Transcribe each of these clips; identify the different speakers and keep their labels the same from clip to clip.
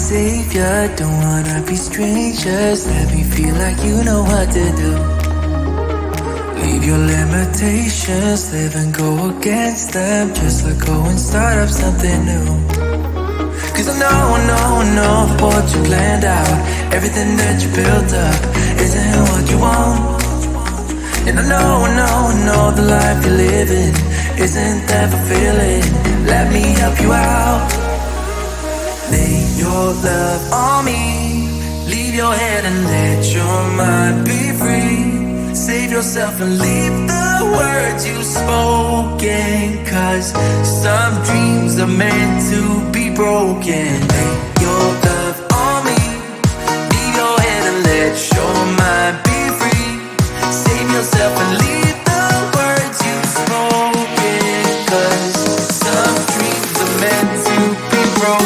Speaker 1: savior, don't wanna be strangers. Let me feel like you know what to do. Leave your limitations, live and go against them. Just let go and start up something new. Cause I know what you planned out. Everything that you built up isn't what you want. And I know the life you're living isn't that fulfilling. Let me help you out. Lay your love on me. Leave your head and let your mind be free. Save yourself and leave the words you've spoken. Cause some dreams are meant to be broken. Lay your love on me. Leave your head and let your mind be free. Save yourself and leave the words you've spoken. Cause some dreams are meant to be broken.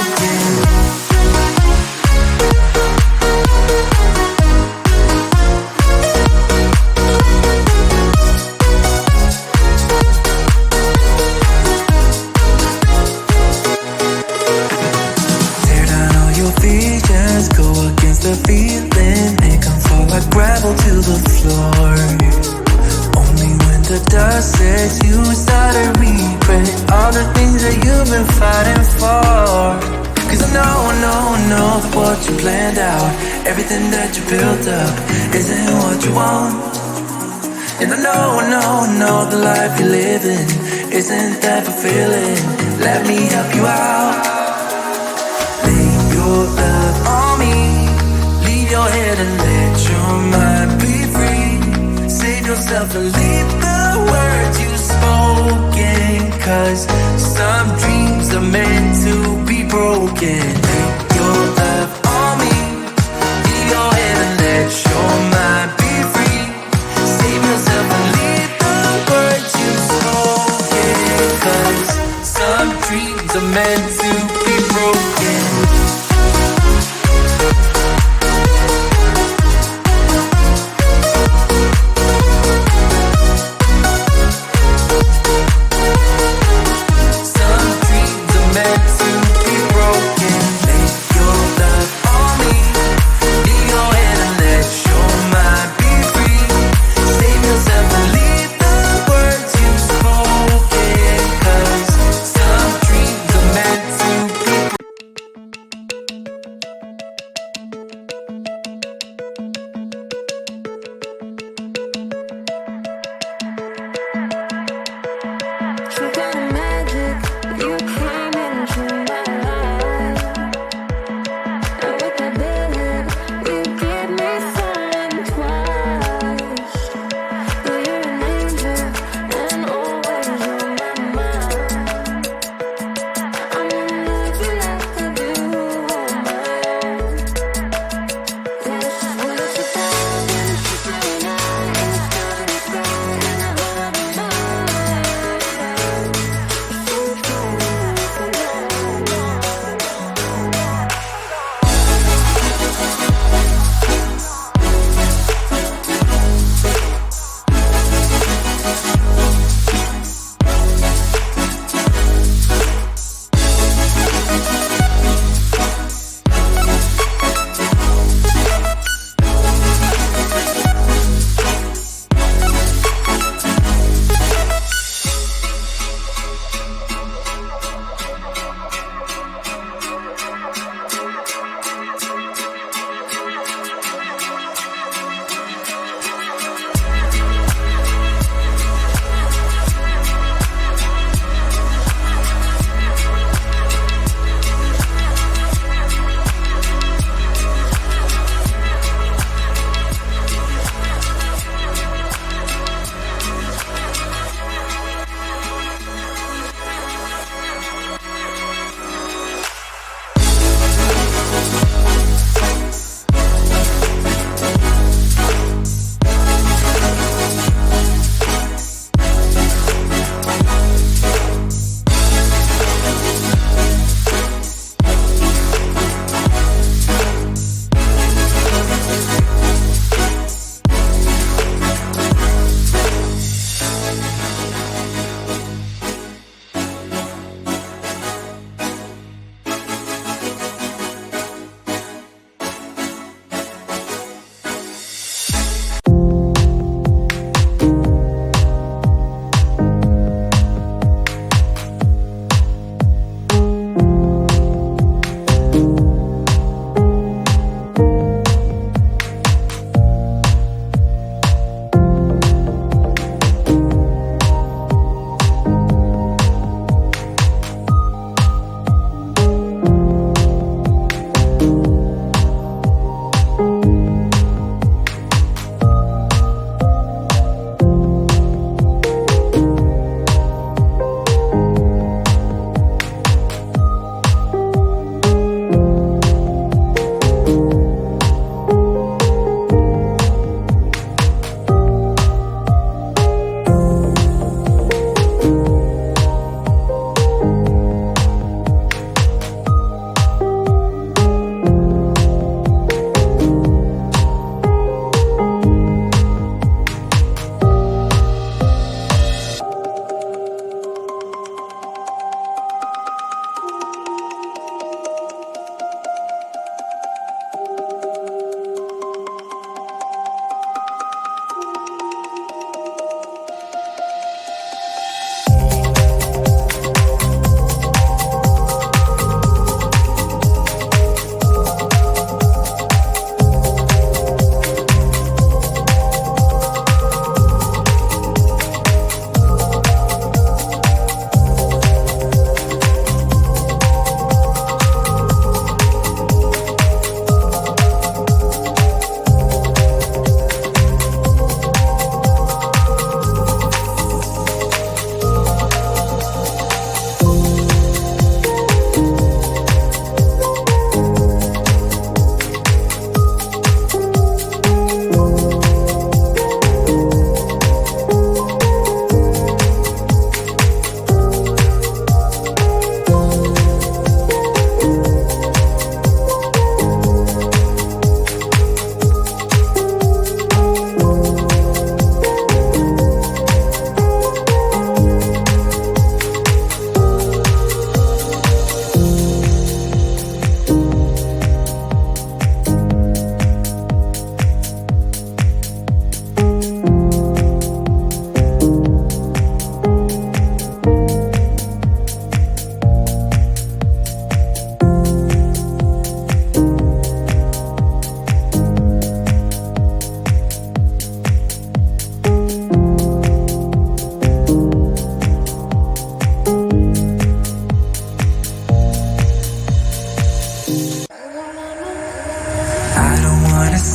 Speaker 1: Go against the feeling, make them fall like gravel to the floor. Only when the dust sets, you start to regret all the things that you've been fighting for. Cause I know what you planned out. Everything that you built up isn't what you want. And I know the life you're living isn't that fulfilling. Let me help you out. Lay your love on me. Leave your head and let your mind be free. Save yourself and leave the words you've spoken. Cause some dreams are meant to be broken. Lay your love on me. Leave your head and let your mind be free. Save yourself and leave the words you've spoken. Cause some dreams are meant to be broken. Meant to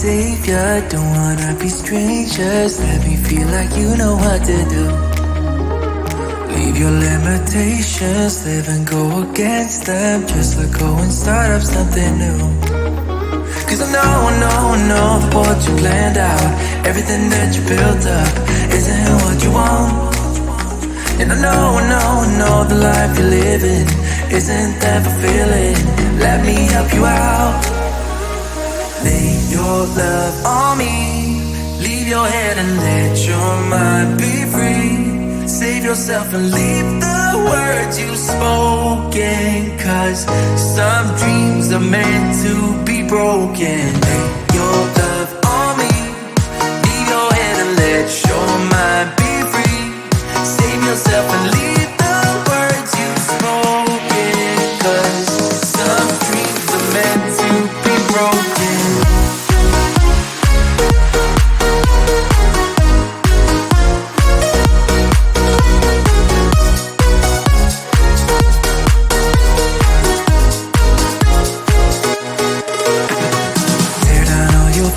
Speaker 1: savior. Don't wanna be strangers. Let me feel like you know what to do. Leave your limitations, live and go against them. Just let go and start up something new. Cause I know that what you planned out, everything that you built up, isn't what you want. And I know the life you're living isn't that fulfilling. Let me help you out. Lay your love on me, leave your head and let your mind be free. Save yourself and leave the words you've spoken. Cause some dreams are meant to be broken. Lay your love on me, leave your head and let your mind be free. Save yourself and leave the words you've spoken. Cause some dreams are meant to be broken.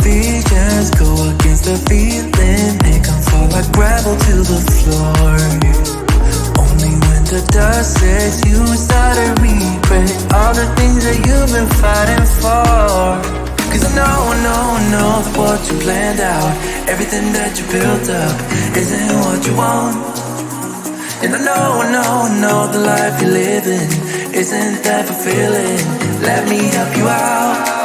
Speaker 1: Visions go against the feeling, make them fall like gravel to the floor. Only when the dust sets, you start to regret all the things that you've been fighting for. Cause I know that what you planned out, everything that you built up, isn't what you want. And I know the life you're living isn't that fulfilling. Let me help you out.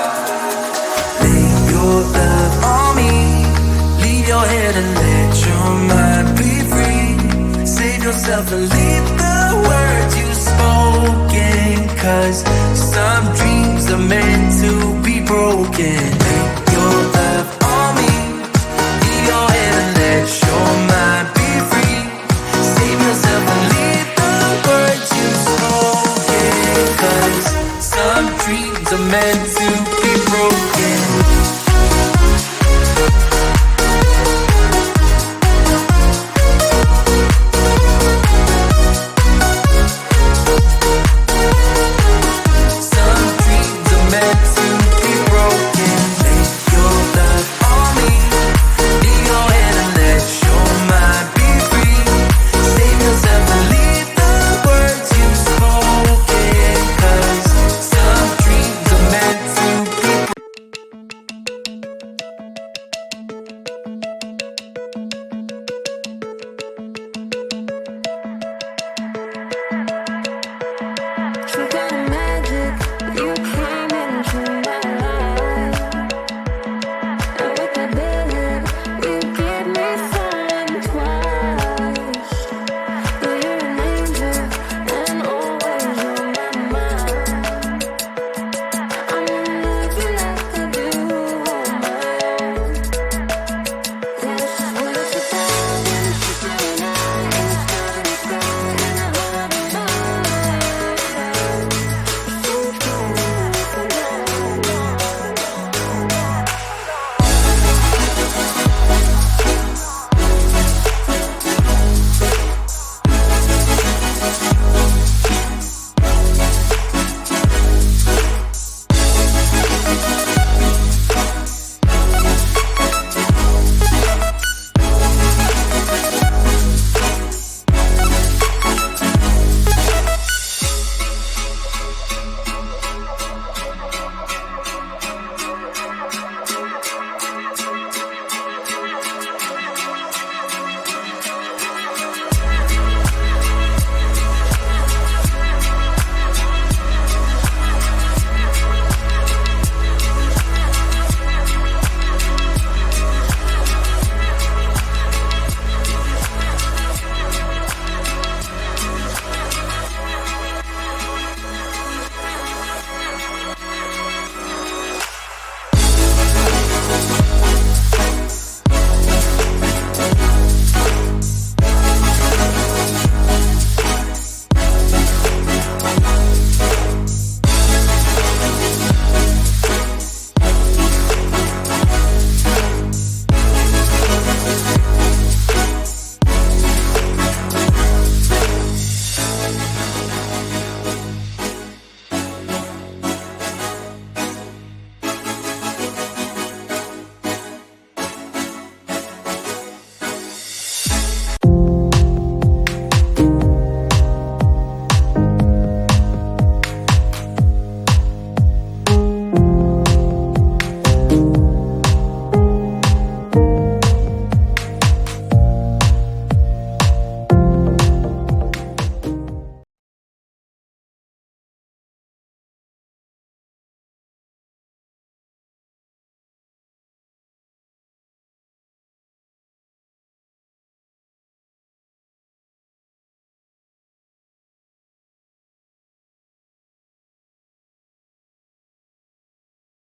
Speaker 1: Your love on me, leave your head and let your mind be free. Save yourself and leave the words you've spoken. Cause some dreams are meant to be broken. Take your love on me, leave your head and let your mind be free. Save yourself and leave the words you've spoken. Cause some dreams are meant to be